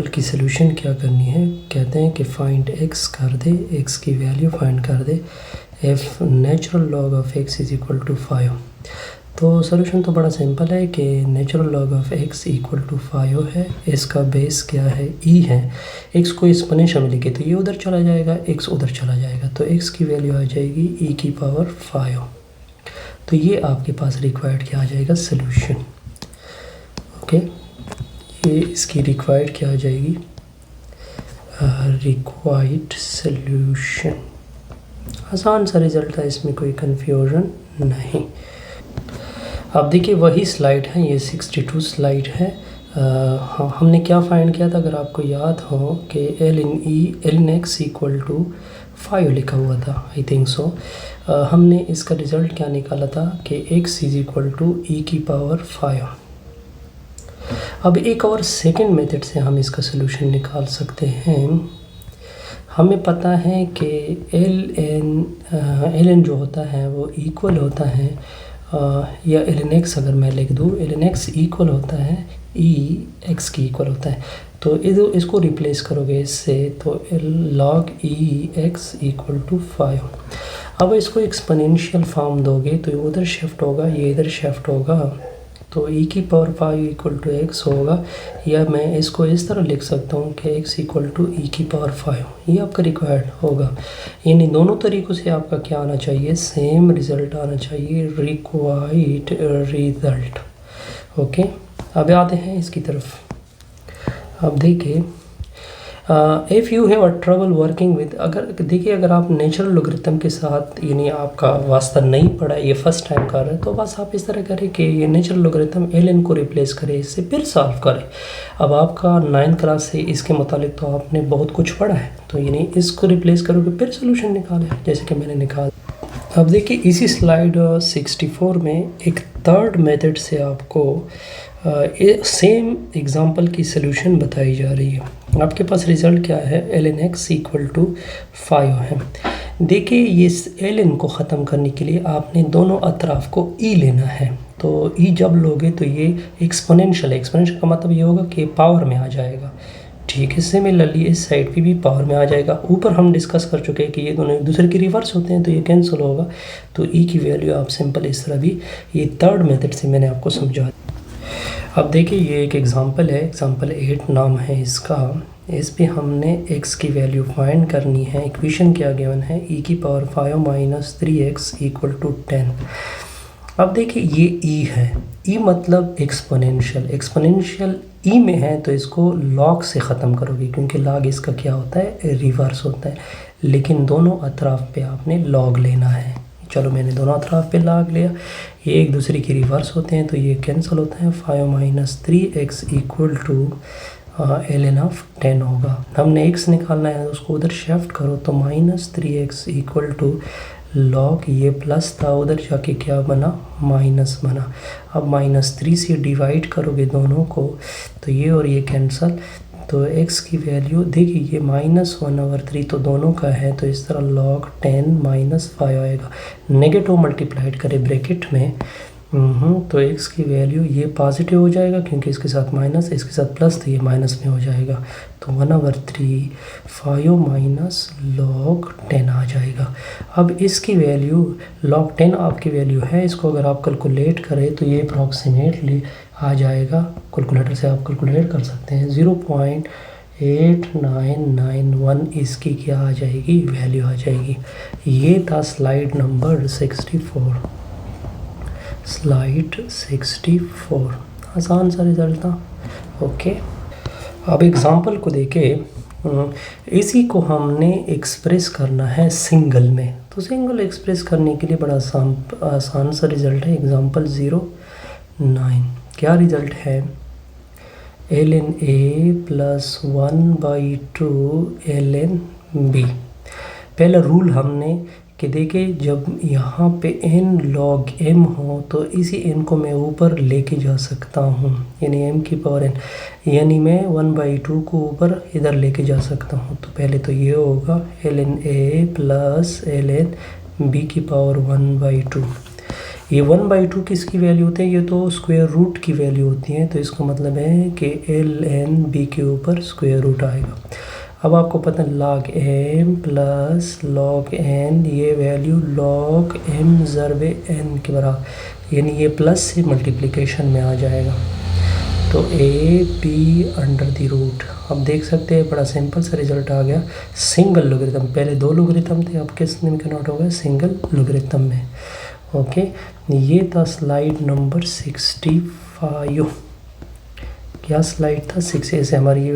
Example की solution क्या करनी है, कहते हैं कि फाइंड x कर दे, x की वैल्यू फाइंड कर दे, f natural log of x is equal to 5। तो सलूशन तो बड़ा सिंपल है कि natural log of x equal to 5 है, इसका बेस क्या है, e है। x को एक्सपोनेंशियल में लिखे तो ये उधर चला जाएगा, x उधर चला जाएगा, तो x की वैल्यू आ जाएगी e की पावर 5। तो ये आपके पास रिक्वायर्ड क्या आ जाएगा, सलूशन। ओके, ये इसकी रिक्वायर्ड क्या आ जाएगी, रिक्वायर्ड सलूशन। आसान सा रिज़ल्ट है, इसमें कोई कन्फ्यूजन नहीं। अब देखिए वही स्लाइड है, ये 62 स्लाइड है। हमने क्या फाइंड किया था, अगर आपको याद हो कि L N X equal to 5 लिखा हुआ था, आई थिंक सो। हमने इसका रिज़ल्ट क्या निकाला था कि x इज़ इक्वल टू ई की पावर 5। अब एक और सेकंड मेथड से हम इसका सलूशन निकाल सकते हैं। हमें पता है कि एल एन जो होता है वो इक्वल होता है, या एल एन एक्स अगर मैं लिख दूँ, एल एन एक्स इक्वल होता है ई एक्स की इक्वल होता है। तो इसको रिप्लेस करोगे इससे, तो log E X equal to 5। अब इसको एक्सपोनेंशियल फॉर्म दोगे तो ये उधर शिफ्ट होगा, ये इधर शिफ्ट होगा, तो e की पावर 5 इक्वल टू एक्स होगा। या मैं इसको इस तरह लिख सकता हूँ कि x इक्वल टू ई की पावर 5, ये आपका रिक्वायर्ड होगा। यानी दोनों तरीक़ों से आपका क्या आना चाहिए, सेम रिज़ल्ट आना चाहिए, रिक्वायर्ड रिज़ल्ट। ओके, अब आते हैं इसकी तरफ। अब देखिए, if you have a trouble working with, अगर आप नेचुरल लोगरिथम के साथ, यानी आपका वास्ता नहीं पड़ा, ये फर्स्ट टाइम कर रहे हैं, तो बस आप इस तरह करें कि ये नेचुरल लोगरिथम एल एन को रिप्लेस करें, इससे फिर सॉल्व करें। अब आपका 9th क्लास से इसके मुतालिक तो आपने बहुत कुछ पढ़ा है, तो यानी इसको रिप्लेस करोगे फिर सोल्यूशन निकालें, जैसे कि मैंने निकाला। अब देखिए इसी स्लाइड 64 में एक थर्ड मेथड से आपको सेम एग्जांपल की सलूशन बताई जा रही है। आपके पास रिज़ल्ट क्या है, L N X equal to 5 है। देखिए ये एल एन को ख़त्म करने के लिए आपने दोनों अतराफ़ को ई लेना है। तो ई जब लोगे तो ये एक्सपोनेंशियल का मतलब ये होगा कि पावर में आ जाएगा। ठीक है, सिमिलरली इस साइड पे भी पावर में आ जाएगा। ऊपर हम डिस्कस कर चुके हैं कि ये दोनों एक दूसरे के रिवर्स होते हैं, तो ये कैंसिल होगा। तो ई की वैल्यू आप सिंपल इस तरह भी, ये थर्ड मेथड से मैंने आपको समझा। अब देखिए ये एक एग्ज़ाम्पल है, एग्ज़ाम्पल 8 नाम है इसका। इस पे हमने x की वैल्यू फाइंड करनी है। इक्वेशन क्या गिवन है, e की power 5 minus 3x equal to 10। अब देखिए ये e है, e मतलब एक्सपोनेंशियल e में है, तो इसको लॉग से ख़त्म करोगे, क्योंकि लॉग इसका क्या होता है, रिवर्स होता है। लेकिन दोनों अतराफ़ पे आपने लॉग लेना है। चलो मैंने दोनों अतराफ़ पे लॉग लिया, ये एक दूसरे के रिवर्स होते हैं, तो ये कैंसिल होता है। 5 minus 3x equal to L N of 10 होगा। हमने x निकालना है, उसको उधर शिफ्ट करो, तो minus 3x equal to log, ये प्लस था, उधर जाके क्या बना, माइनस बना। अब माइनस 3 से डिवाइड करोगे दोनों को, तो ये और ये कैंसिल, तो x की वैल्यू देखिए ये -1/3 तो दोनों का है, तो इस तरह log 10 माइनस 5 आएगा। नेगेटिव मल्टीप्लाइड करें ब्रैकेट में, तो x की वैल्यू ये पॉजिटिव हो जाएगा, क्योंकि इसके साथ माइनस, इसके साथ प्लस, तो ये माइनस में हो जाएगा। तो 1/3 5 माइनस log 10 आ जाएगा। अब इसकी वैल्यू log 10 आपकी वैल्यू है, इसको अगर आप कैलकुलेट करें तो ये अप्रॉक्सीमेटली आ जाएगा, कैलकुलेटर से आप कैलकुलेट कर सकते हैं, 0.8991 इसकी क्या आ जाएगी, वैल्यू आ जाएगी। ये था स्लाइड नंबर 64, स्लाइड 64। आसान सा रिज़ल्ट था। ओके, अब एग्ज़ाम्पल को देखें, इसी को हमने एक्सप्रेस करना है सिंगल में। तो सिंगल एक्सप्रेस करने के लिए बड़ा आसान सा रिज़ल्ट है। एग्ज़ाम्पल 09, क्या रिज़ल्ट है, L N A plus 1/2 L N B. पहला रूल हमने कि देखे, जब यहाँ पे n log m हो तो इसी n को मैं ऊपर लेके जा सकता हूँ, यानी m की पावर n, यानी मैं 1/2 को ऊपर इधर लेके जा सकता हूँ। तो पहले तो ये होगा L N A plus L N B की पावर 1/2। ये 1/2 किसकी वैल्यू होती है, ये तो स्क्वायर रूट की वैल्यू होती है, तो इसका मतलब है कि ln b के ऊपर स्क्वायर रूट आएगा। अब आपको पता है log m plus log n, ये वैल्यू log m ज़रब n के बराबर, यानी ये प्लस से मल्टीप्लिकेशन में आ जाएगा। तो A B under the root, अब देख सकते हैं बड़ा सिंपल सा रिजल्ट आ गया सिंगल लोगरिथम। पहले 2 लोगरिथम थे, अब किस में कन्वर्ट हो गया, सिंगल लोगरिथम में। ओके, ये था स्लाइड नंबर 65। क्या स्लाइड था, 6 से हमारी ये